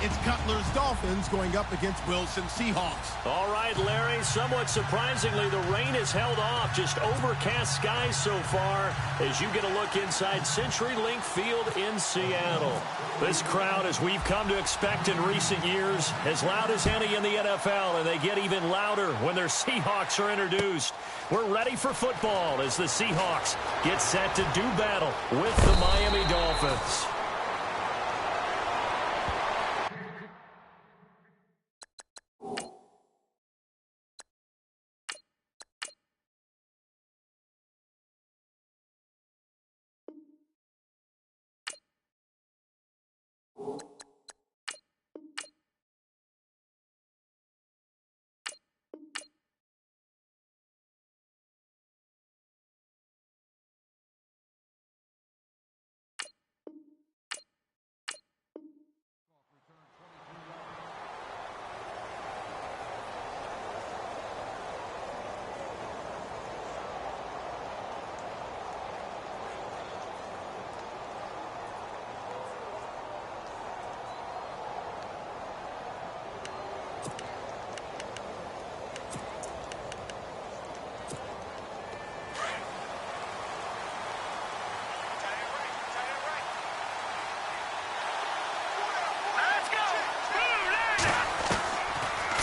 It's Cutler's Dolphins going up against Wilson Seahawks. All right, Larry, somewhat surprisingly, the rain has held off. Just overcast skies so far as you get a look inside CenturyLink Field in Seattle. This crowd, as we've come to expect in recent years, as loud as any in the NFL, and they get even louder when their Seahawks are introduced. We're ready for football as the Seahawks get set to do battle with the Miami Dolphins.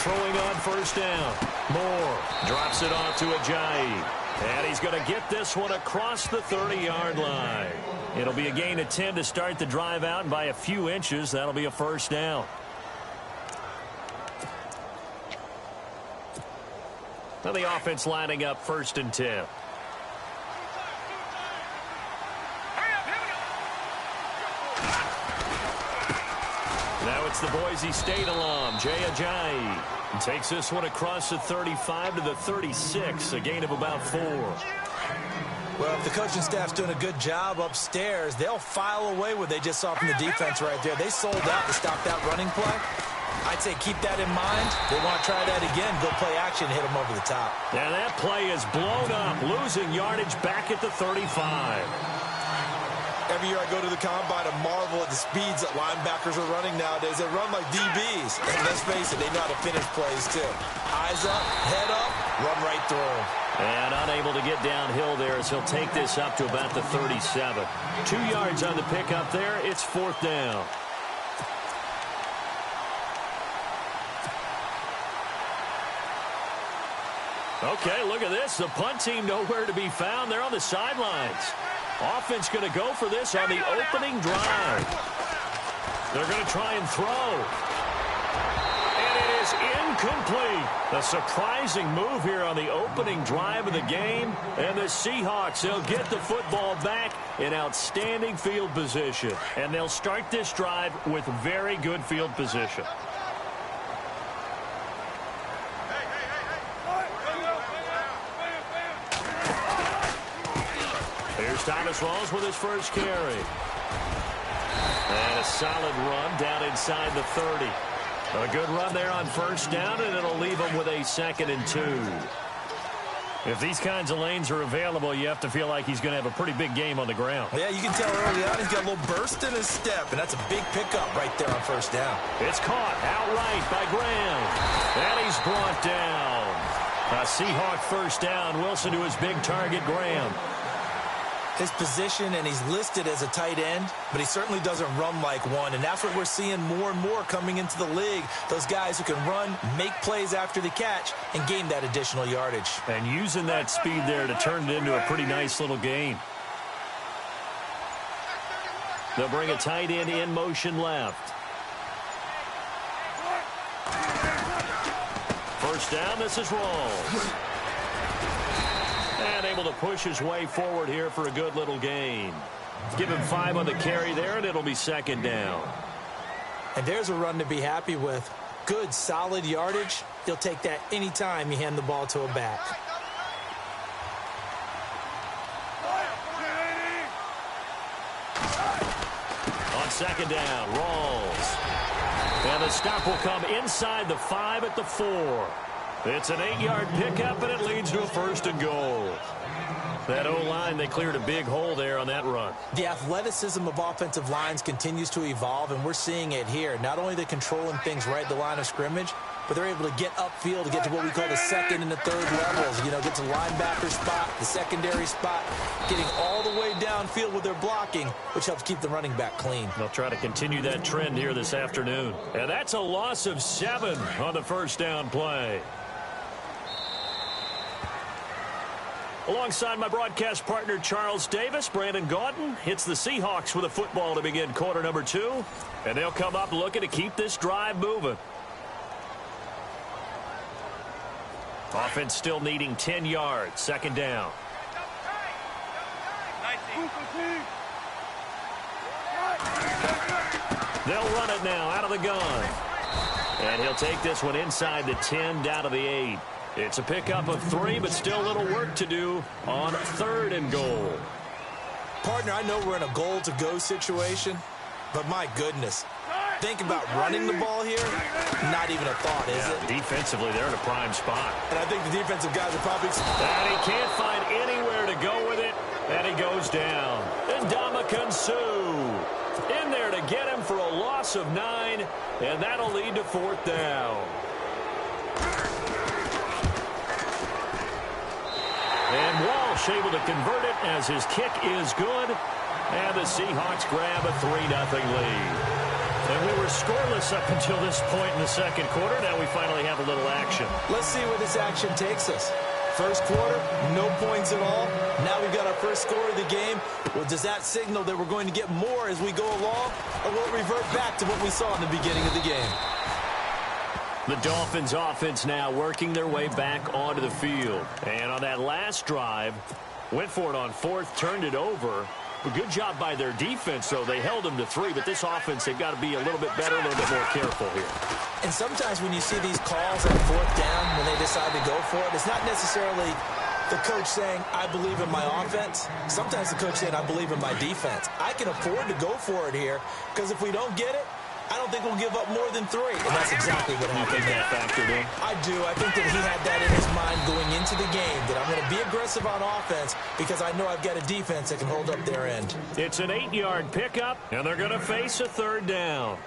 Throwing on first down. Moore drops it off to Ajayi. And he's going to get this one across the 30-yard line. It'll be a gain of 10 to start the drive out, and by a few inches, that'll be a first down. Now the offense lining up 1st and 10. Now it's the Boise State alum, Jay Ajayi. Takes this one across the 35 to the 36, a gain of about 4. Well, if the coaching staff's doing a good job upstairs, they'll file away what they just saw from the defense right there. They sold out to stop that running play. I'd say keep that in mind. They want to try that again, go play action, hit them over the top. Now that play is blown up, losing yardage back at the 35. Every year I go to the combine and marvel at the speeds that linebackers are running nowadays. They run like DBs. And let's face it, they know how to finish plays too. Eyes up, head up, run right through them. And unable to get downhill there as he'll take this up to about the 37. 2 yards on the pickup there. It's 4th down. Okay, look at this. The punt team nowhere to be found. They're on the sidelines. Offense going to go for this on the opening drive. They're going to try and throw. And it is incomplete. A surprising move here on the opening drive of the game. And the Seahawks, they'll get the football back in outstanding field position. And they'll start this drive with very good field position. Here's Thomas Rawls with his first carry. And a solid run down inside the 30. A good run there on first down, and it'll leave him with a 2nd and 2. If these kinds of lanes are available, you have to feel like he's going to have a pretty big game on the ground. Yeah, you can tell early on he's got a little burst in his step, and that's a big pickup right there on first down. It's caught outright by Graham. And he's brought down. A Seahawk first down. Wilson to his big target, Graham. His position, and he's listed as a tight end, but he certainly doesn't run like one, and that's what we're seeing more and more coming into the league. Those guys who can run, make plays after the catch, and gain that additional yardage. And using that speed there to turn it into a pretty nice little gain. They'll bring a tight end in motion left. First down, this is Rawls. And able to push his way forward here for a good little gain. Give him 5 on the carry there, and it'll be 2nd down. And there's a run to be happy with. Good, solid yardage. He'll take that anytime you hand the ball to a back. On 2nd down, Rawls. And the stop will come inside the 5 at the 4. It's an 8-yard pickup, and it leads to a 1st and goal. That O-line, they cleared a big hole there on that run. The athleticism of offensive lines continues to evolve, and we're seeing it here. Not only are they controlling things right at the line of scrimmage, but they're able to get upfield to get to what we call the second and the third levels. You know, get to linebacker spot, the secondary spot, getting all the way downfield with their blocking, which helps keep the running back clean. They'll try to continue that trend here this afternoon. And that's a loss of 7 on the first down play. Alongside my broadcast partner, Charles Davis, Brandon Gaudin hits the Seahawks with a football to begin quarter number 2. And they'll come up looking to keep this drive moving. Offense still needing 10 yards, second down. They'll run it now out of the gun. And he'll take this one inside the 10, down to the 8. It's a pickup of 3, but still a little work to do on 3rd and goal. Partner, I know we're in a goal-to-go situation, but my goodness. Think about running the ball here. Not even a thought, is it? Defensively, they're in a prime spot. And I think the defensive guys are probably... And he can't find anywhere to go with it. And he goes down. Ndamukong Suh in there to get him for a loss of 9. And that'll lead to 4th down. And Walsh able to convert it as his kick is good. And the Seahawks grab a 3-0 lead. And we were scoreless up until this point in the second quarter. Now we finally have a little action. Let's see where this action takes us. First quarter, no points at all. Now we've got our first score of the game. Well, does that signal that we're going to get more as we go along? Or will it revert back to what we saw in the beginning of the game? The Dolphins offense now working their way back onto the field. And on that last drive, went for it on 4th, turned it over. A good job by their defense, though. They held them to 3, but this offense, they've got to be a little bit better, a little bit more careful here. And sometimes when you see these calls on 4th down, when they decide to go for it, it's not necessarily the coach saying, I believe in my offense. Sometimes the coach saying, I believe in my defense. I can afford to go for it here, because if we don't get it, I don't think we'll give up more than 3. And that's exactly what happened there. Factored in? I do. I think that he had that in his mind going into the game, that I'm going to be aggressive on offense because I know I've got a defense that can hold up their end. It's an 8-yard pickup, and they're going to face a 3rd down.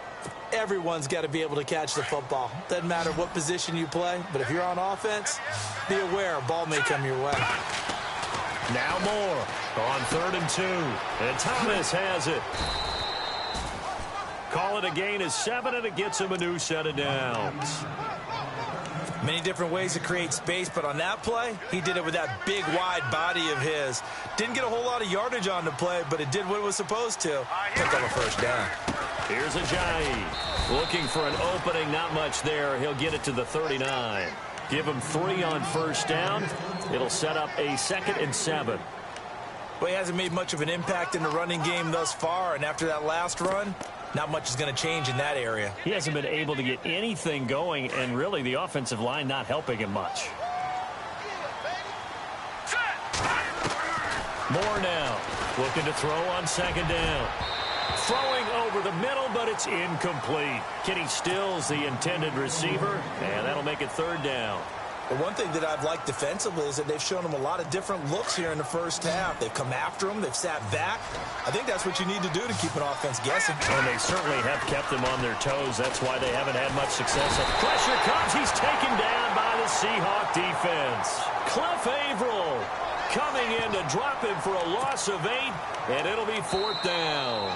Everyone's got to be able to catch the football. Doesn't matter what position you play, but if you're on offense, be aware a ball may come your way. Now more on 3rd and 2, and Thomas has it. Call it a gain of 7, and it gets him a new set of downs. Many different ways to create space, but on that play, he did it with that big, wide body of his. Didn't get a whole lot of yardage on the play, but it did what it was supposed to. Picked up a 1st down. Here's Ajayi looking for an opening. Not much there. He'll get it to the 39. Give him 3 on 1st down. It'll set up a 2nd and 7. Well, he hasn't made much of an impact in the running game thus far, and after that last run, not much is going to change in that area. He hasn't been able to get anything going, and really the offensive line not helping him much. More now. Looking to throw on 2nd down. Throwing over the middle, but it's incomplete. Kenny Stills, the intended receiver, and that'll make it 3rd down. But one thing that I've liked defensively is that they've shown him a lot of different looks here in the first half. They've come after him. They've sat back. I think that's what you need to do to keep an offense guessing. And they certainly have kept them on their toes. That's why they haven't had much success. Pressure comes. He's taken down by the Seahawk defense. Cliff Averill coming in to drop him for a loss of 8, and it'll be 4th down.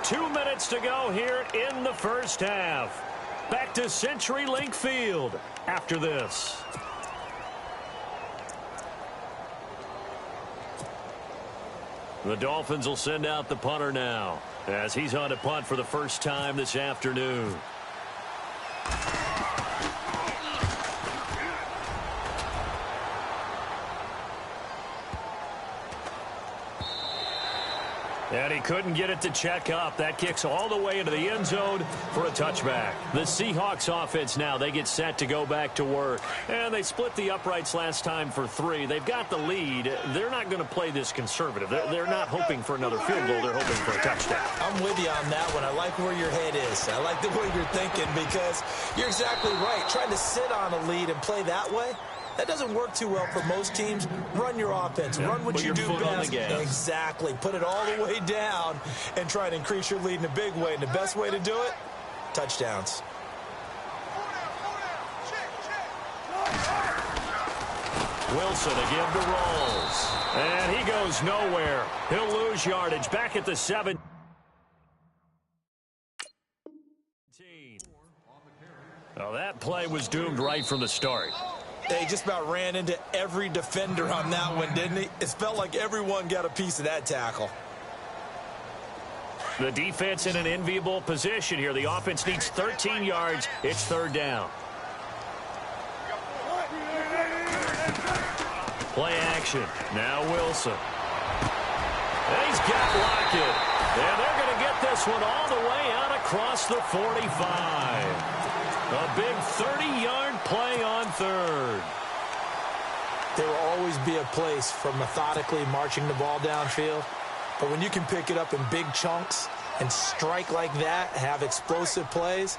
Two minutes to go here in the first half. Back to CenturyLink Field after this. The Dolphins will send out the punter now as he's on to punt for the first time this afternoon. And he couldn't get it to check up. That kicks all the way into the end zone for a touchback. The Seahawks offense now, they get set to go back to work. And they split the uprights last time for 3. They've got the lead. They're not going to play this conservative. They're not hoping for another field goal. They're hoping for a touchdown. I'm with you on that one. I like where your head is. I like the way you're thinking because you're exactly right. Trying to sit on a lead and play that way, that doesn't work too well for most teams. Run your offense. Run what you do best. Exactly. Put it all the way down and try to increase your lead in a big way. And the best way to do it, touchdowns. Wilson again to Rolls. And he goes nowhere. He'll lose yardage back at the 7. Well, that play was doomed right from the start. They just about ran into every defender on that one, didn't he? It felt like everyone got a piece of that tackle. The defense in an enviable position here. The offense needs 13 yards. It's 3rd down. Play action. Now Wilson. And he's got Lockett. And they're going to get this one all the way out across the 45. A big 30-yard play on 3rd. There will always be a place for methodically marching the ball downfield. But when you can pick it up in big chunks and strike like that, have explosive plays,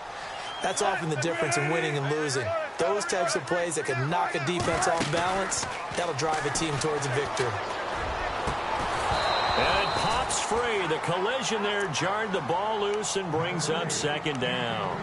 that's often the difference in winning and losing. Those types of plays that can knock a defense off balance, that'll drive a team towards a victory. And it pops free. The collision there jarred the ball loose and brings up 2nd down.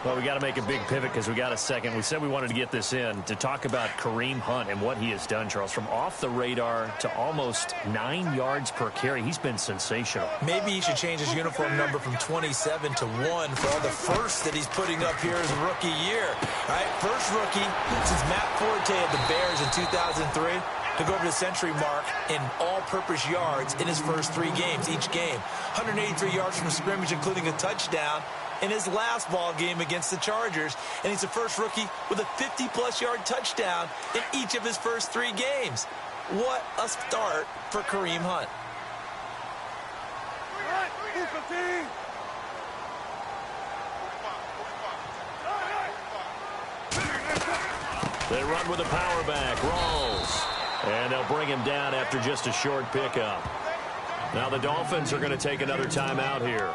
Well, we got to make a big pivot because we got a second. We said we wanted to get this in to talk about Kareem Hunt and what he has done, Charles. From off the radar to almost 9 yards per carry, he's been sensational. Maybe he should change his uniform number from 27 to 1 for all the firsts that he's putting up here as a rookie year. All right, first rookie since Matt Forte of the Bears in 2003 to go over the century mark in all-purpose yards in his first 3 games, each game. 183 yards from scrimmage, including a touchdown in his last ball game against the Chargers, and he's the first rookie with a 50-plus yard touchdown in each of his first 3 games. What a start for Kareem Hunt. They run with a power back. Rolls. And they'll bring him down after just a short pickup. Now the Dolphins are going to take another timeout here.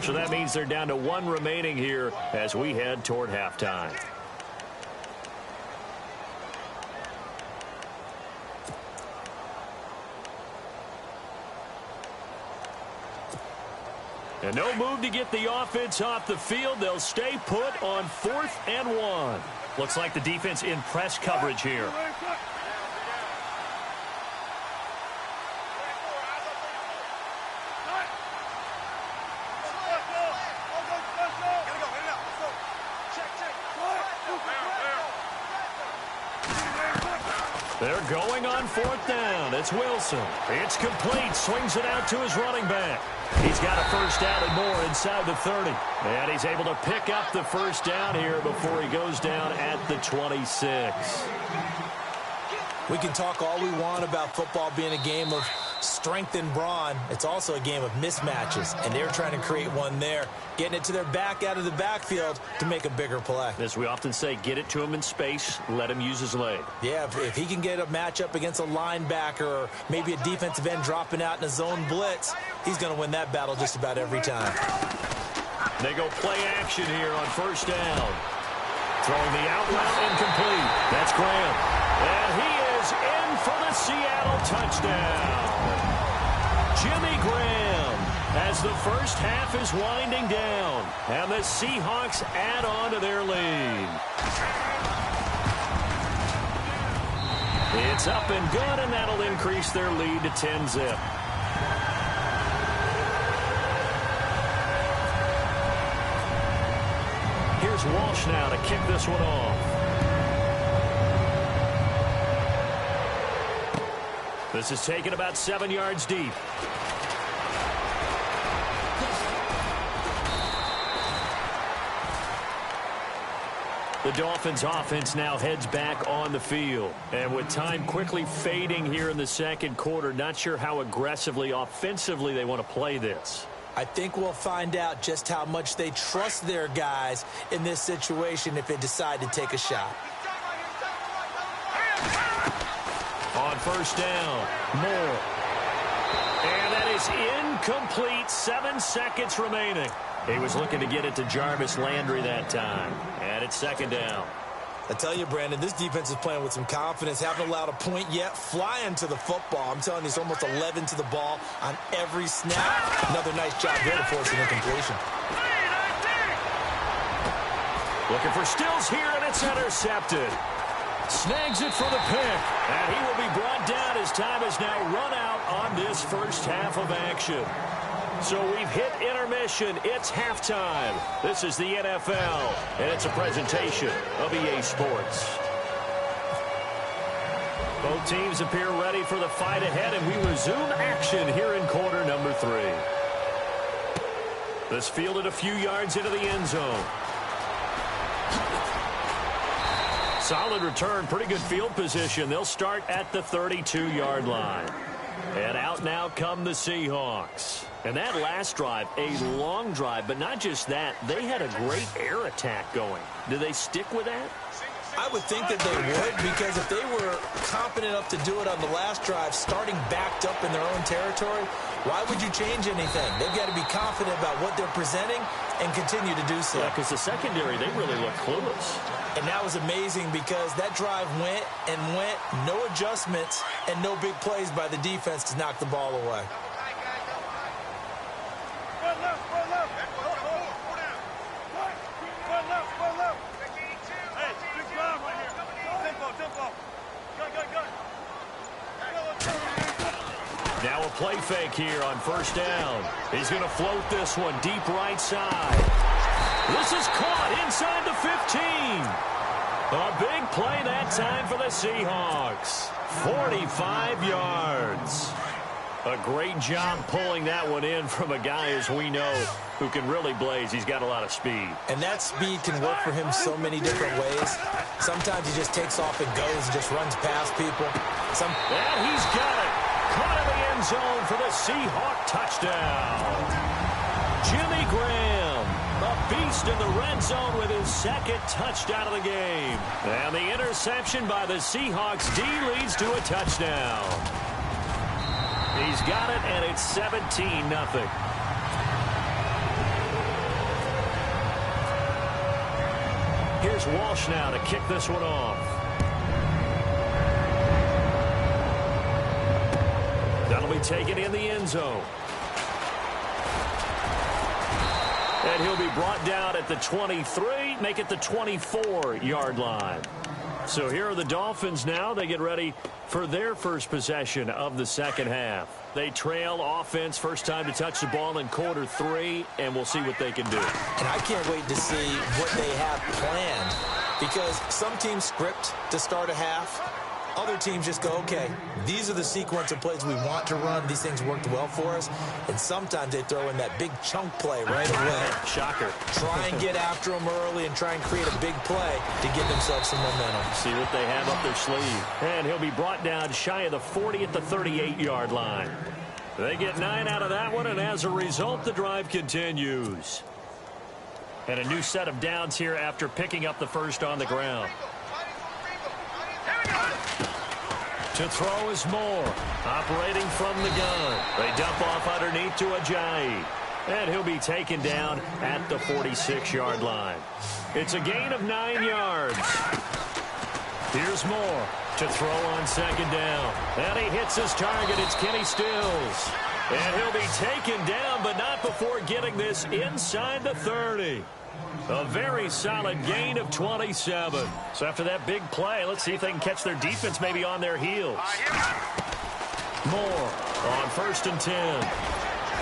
So that means they're down to 1 remaining here as we head toward halftime. And no move to get the offense off the field. They'll stay put on 4th and 1. Looks like the defense in press coverage here. They're going on 4th down. It's Wilson. It's complete. Swings it out to his running back. He's got a first down and more inside the 30. And he's able to pick up the first down here before he goes down at the 26. We can talk all we want about football being a game of strength and brawn. It's also a game of mismatches, and they're trying to create one there, getting it to their back out of the backfield to make a bigger play. As we often say, get it to him in space, let him use his leg. Yeah, if he can get a matchup against a linebacker or maybe a defensive end dropping out in a zone blitz, he's going to win that battle just about every time. They go play action here on 1st down. Throwing the out route incomplete. That's Graham. And he is in for the Seattle touchdown. Jimmy Graham as the first half is winding down. And the Seahawks add on to their lead. It's up and good, and that'll increase their lead to 10-zip. Here's Walsh now to kick this one off. This is taken about 7 yards deep. The Dolphins offense now heads back on the field. And with time quickly fading here in the second quarter, not sure how aggressively, offensively they want to play this. I think we'll find out just how much they trust their guys in this situation if they decide to take a shot. On first down, Moore. And that is incomplete. 7 seconds remaining. He was looking to get it to Jarvis Landry that time. And it's second down. I tell you, Brandon, this defense is playing with some confidence. Haven't allowed a point yet. Flying to the football. I'm telling you, it's almost 11 to the ball on every snap. Another nice job there to force an incompletion. Looking for Stills here, and it's intercepted. Snags it for the pick. And he will be brought down as time has now run out on this first half of action. So we've hit intermission. It's halftime. This is the NFL, and it's a presentation of EA Sports. Both teams appear ready for the fight ahead, and we resume action here in quarter number 3. This fielded a few yards into the end zone. Solid return, pretty good field position. They'll start at the 32-yard line. And out now come the Seahawks. And that last drive, a long drive, but not just that. They had a great air attack going. Do they stick with that? I would think that they would, because if they were confident enough to do it on the last drive, starting backed up in their own territory, why would you change anything? They've got to be confident about what they're presenting and continue to do so. Yeah, because the secondary, they really look clueless. And that was amazing because that drive went and went, no adjustments, and no big plays by the defense to knock the ball away. Now a play fake here on first down. He's going to float this one deep right side. This is caught inside the 15. A big play that time for the Seahawks. 45 yards. A great job pulling that one in from a guy, as we know, who can really blaze. He's got a lot of speed. And that speed can work for him so many different ways. Sometimes he just takes off and goes and just runs past people. And he's got it. Caught in the end zone for the Seahawk touchdown. Jimmy Graham, a beast in the red zone with his second touchdown of the game. And the interception by the Seahawks D leads to a touchdown. He's got it, and it's 17-0. Here's Walsh now to kick this one off. That'll be taken in the end zone. And he'll be brought down at the 23, make it the 24-yard line. So here are the Dolphins now. They get ready for their first possession of the second half. They trail offense, first time to touch the ball in quarter 3, and we'll see what they can do. And I can't wait to see what they have planned, because some teams script to start a half. Other teams just go, okay, these are the sequence of plays we want to run. These things worked well for us. And sometimes they throw in that big chunk play right away. Shocker. Try and get after them early and try and create a big play to give themselves some momentum. See what they have up their sleeve. And he'll be brought down shy of the 40 at the 38-yard line. They get 9 out of that one, and as a result, the drive continues. And a new set of downs here after picking up the first on the ground. To throw is Moore, operating from the gun. They dump off underneath to Ajayi. And he'll be taken down at the 46-yard line. It's a gain of 9 yards. Here's Moore to throw on second down. And he hits his target. It's Kenny Stills. And he'll be taken down, but not before getting this inside the 30. A very solid gain of 27. So after that big play, let's see if they can catch their defense maybe on their heels. Moore on first and 10.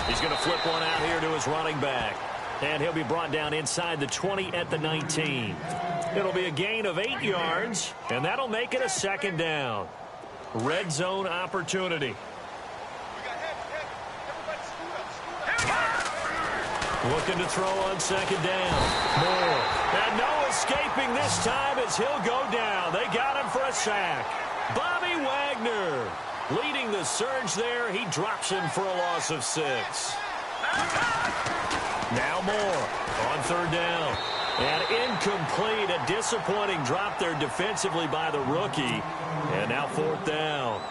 He's going to flip one out here to his running back. And he'll be brought down inside the 20 at the 19. It'll be a gain of 8 yards, and that'll make it a second down. Red zone opportunity. Looking to throw on second down. Moore. And no escaping this time as he'll go down. They got him for a sack. Bobby Wagner leading the surge there. He drops him for a loss of 6. Now Moore on third down. And incomplete. A disappointing drop there defensively by the rookie. And now fourth down.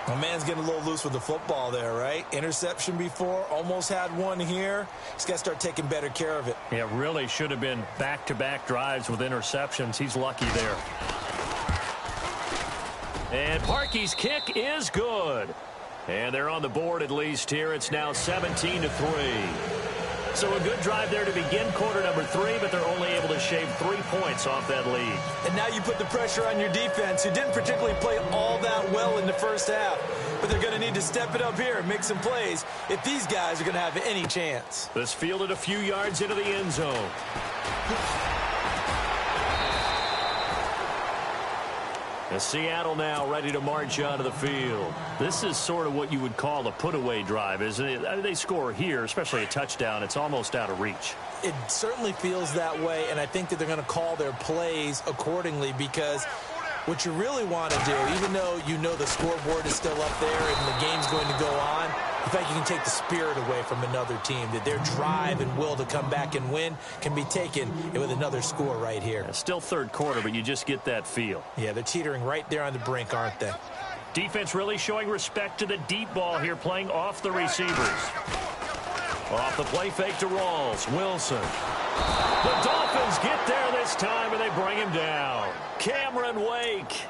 My man's getting a little loose with the football there, right? Interception before, almost had one here. He's got to start taking better care of it. Yeah, really should have been back-to-back drives with interceptions. He's lucky there. And Parkey's kick is good. And they're on the board at least here. It's now 17-3. So a good drive there to begin quarter number 3, but they're only able to shave 3 points off that lead. And now you put the pressure on your defense, who didn't particularly play all that well in the first half. But they're going to need to step it up here and make some plays if these guys are going to have any chance. This fielded a few yards into the end zone. And Seattle now ready to march onto the field. This is sort of what you would call a put-away drive, isn't it? They score here, especially a touchdown. It's almost out of reach. It certainly feels that way, and I think that they're going to call their plays accordingly, because what you really want to do, even though you know the scoreboard is still up there and the game's going to go on, in fact, you can take the spirit away from another team, that their drive and will to come back and win can be taken with another score right here. Yeah, still third quarter, but you just get that feel. Yeah, they're teetering right there on the brink, aren't they? Defense really showing respect to the deep ball here, playing off the receivers. Off the play fake to Rawls. Wilson. The Dolphins get there this time, and they bring him down. Cameron Wake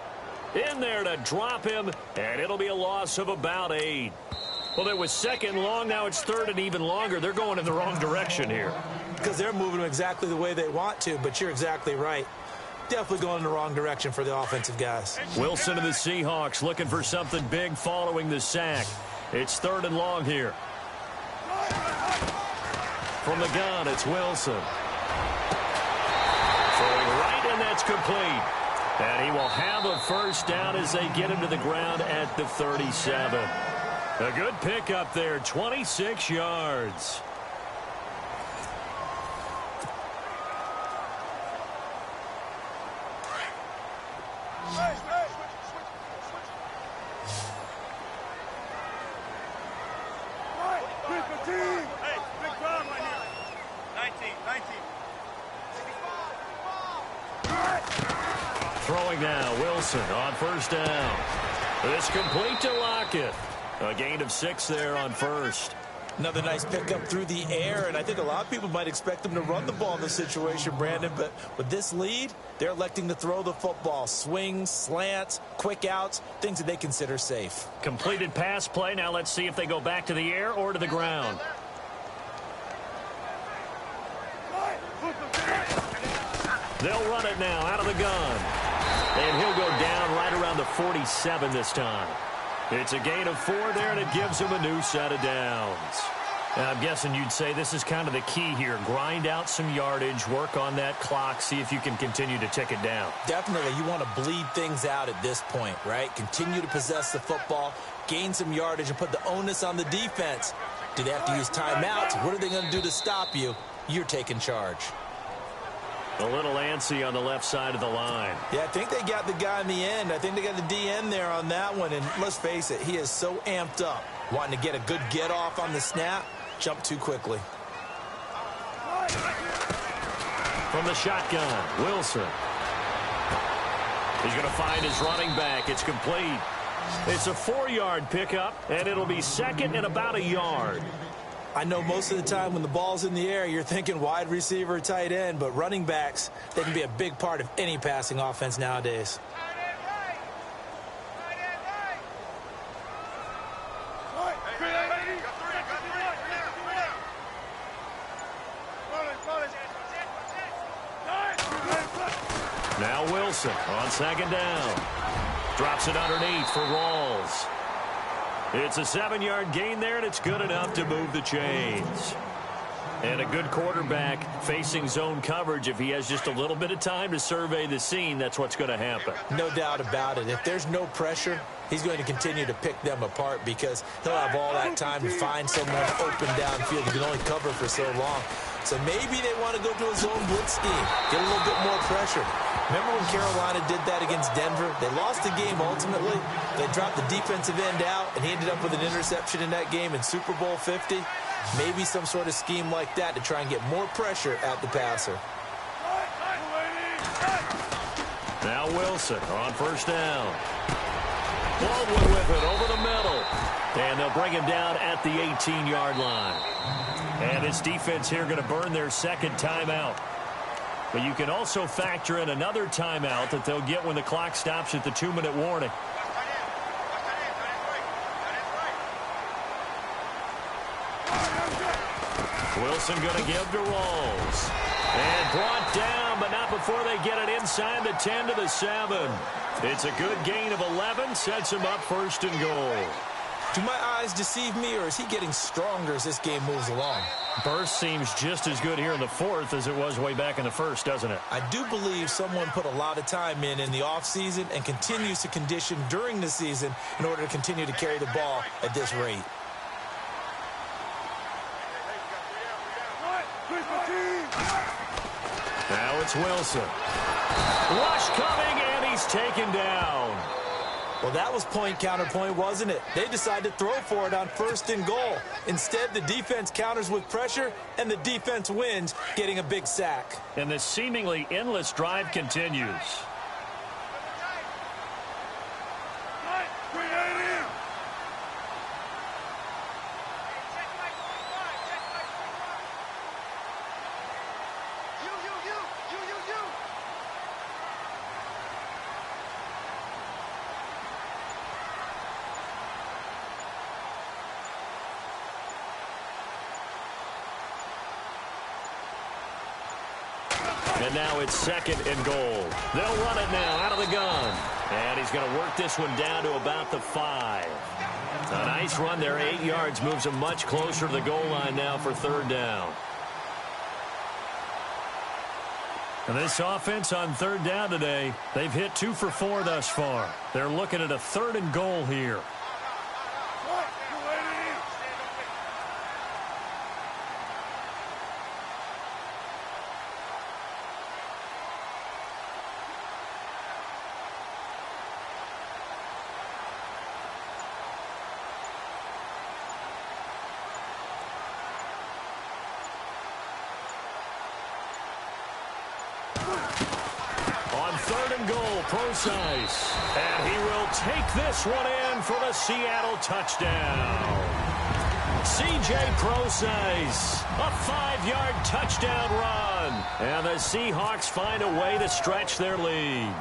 in there to drop him, and it'll be a loss of about 8. Well, it was second long. Now it's third and even longer. They're going in the wrong direction here. Because they're moving exactly the way they want to, but you're exactly right. Definitely going in the wrong direction for the offensive guys. Wilson and the Seahawks looking for something big following the sack. It's third and long here. From the gun, it's Wilson. Throwing right, and that's complete. And he will have a first down as they get him to the ground at the 37. A good pickup there, 26 yards. Throwing now, Wilson on first down. It's complete to Lockett. A gain of 6 there on first. Another nice pickup through the air, and I think a lot of people might expect them to run the ball in this situation, Brandon, but with this lead, they're electing to throw the football. Swings, slants, quick outs, things that they consider safe. Completed pass play. Now let's see if they go back to the air or to the ground. They'll run it now out of the gun. And he'll go down right around the 47 this time. It's a gain of 4 there, and it gives him a new set of downs. And I'm guessing you'd say this is kind of the key here. Grind out some yardage, work on that clock, see if you can continue to tick it down. Definitely. You want to bleed things out at this point, right? Continue to possess the football, gain some yardage, and put the onus on the defense. Do they have to use timeouts? What are they going to do to stop you? You're taking charge. A little antsy on the left side of the line. Yeah, I think they got the guy in the end. I think they got the DN there on that one. And let's face it, he is so amped up. Wanting to get a good get off on the snap, jump too quickly. From the shotgun, Wilson. He's going to find his running back. It's complete. It's a 4-yard pickup, and it'll be second and about a yard. I know most of the time when the ball's in the air, you're thinking wide receiver, tight end, but running backs, they can be a big part of any passing offense nowadays. Now Wilson on second down. Drops it underneath for Rawls. It's a 7-yard gain there, and it's good enough to move the chains. And a good quarterback facing zone coverage, if he has just a little bit of time to survey the scene, that's what's going to happen. No doubt about it. If there's no pressure, he's going to continue to pick them apart because he'll have all that time to find someone open downfield. He can only cover for so long. So maybe they want to go to a zone blitz scheme, get a little bit more pressure. Remember when Carolina did that against Denver? They lost the game ultimately. They dropped the defensive end out, and he ended up with an interception in that game in Super Bowl 50. Maybe some sort of scheme like that to try and get more pressure at the passer. Now Wilson on first down. Baldwin with it over the middle. And they'll bring him down at the 18-yard line. And this defense here going to burn their second timeout. But you can also factor in another timeout that they'll get when the clock stops at the 2-minute warning. Wilson going to give to Rawls. And brought down, but not before they get it inside the 10 to the 7. It's a good gain of 11, sets him up first and goal. Do my eyes deceive me, or is he getting stronger as this game moves along? Burst seems just as good here in the fourth as it was way back in the first, doesn't it? I do believe someone put a lot of time in the offseason and continues to condition during the season in order to continue to carry the ball at this rate. Now it's Wilson. Rush coming, and he's taken down. Well, that was point counterpoint, wasn't it? They decided to throw for it on first and goal. Instead, the defense counters with pressure, and the defense wins, getting a big sack. And this seemingly endless drive continues. And now it's second and goal. They'll run it now out of the gun. And he's going to work this one down to about the 5. A nice run there, 8 yards, moves him much closer to the goal line now for third down. And this offense on third down today, they've hit 2 for 4 thus far. They're looking at a third and goal here. Precise, and he will take this one in for the Seattle touchdown. C.J. Precise, a 5-yard touchdown run, and the Seahawks find a way to stretch their lead.